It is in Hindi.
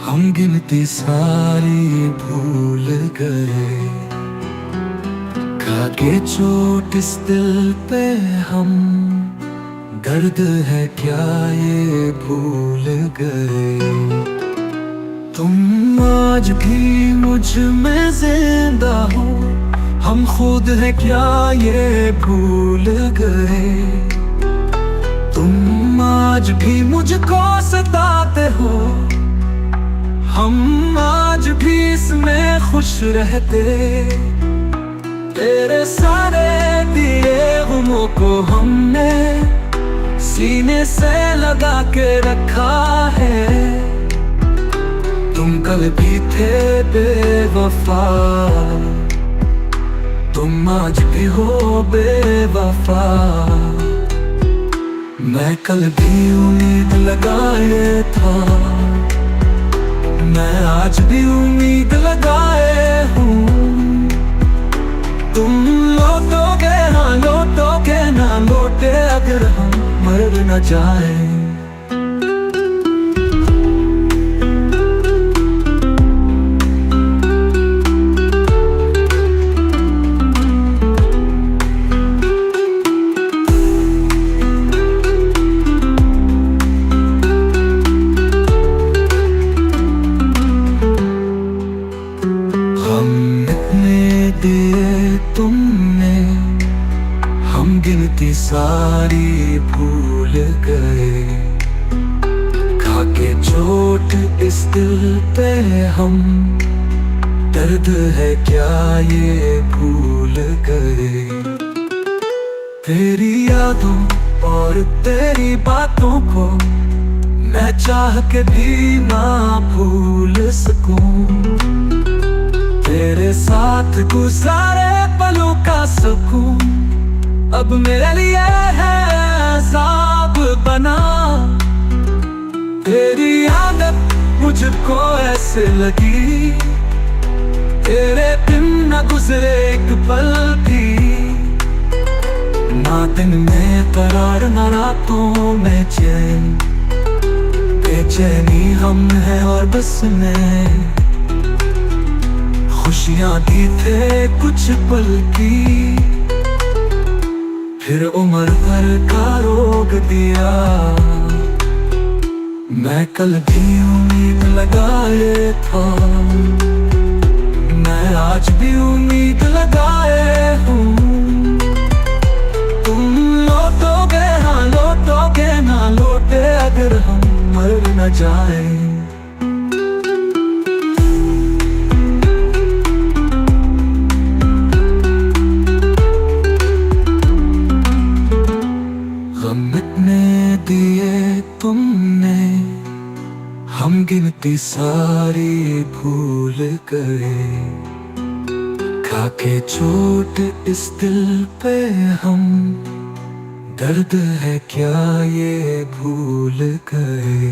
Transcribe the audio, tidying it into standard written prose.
हम गिनती सारी भूल गए, खाके चोट इस दिल पे हम। दर्द है क्या ये भूल गए। तुम आज भी मुझ में जिंदा हो, हम खुद है क्या ये भूल गए। तुम आज भी मुझको सताते हो, हम आज भी इसमें खुश रहते। तेरे सारे दिए गुमों को हमने सीने से लगा के रखा है। तुम कल भी थे बेवफा, तुम आज भी हो बेवफा। मैं कल भी उम्मीद लगाए था, मैं आज भी उम्मीद लगाए हूँ। तुम लौटोगे ना लौटोगे ना लौटे, अगर हम मर न जाए। तुमने हम गिनती सारी भूल गए, खाके चोट इस दिल पे हम। दर्द है क्या ये भूल गए। तेरी यादों और तेरी बातों को मैं चाह के भी ना भूल सकूं। तेरे साथ गुजारे पलों का सुकून अब मेरे लिए है अज़ाब बना। तेरी आदत मुझको ऐसे लगी, तेरे बिन न गुजरे एक पल भी। ना दिन में करार ना रातों में चैन, बेचैनी हम है और बस में। खुशियाँ दी थे कुछ पल की, फिर उम्र भर का रोग दिया। मैं कल भी उम्मीद लगाए था, मैं आज भी उम्मीद लगाए हूँ। तुम लौटोगे ना लौटे, अगर हम मर न जाए। दिए तुमने हम गिनती सारी भूल गए, खाके चोट इस दिल पे हम। दर्द है क्या ये भूल गए।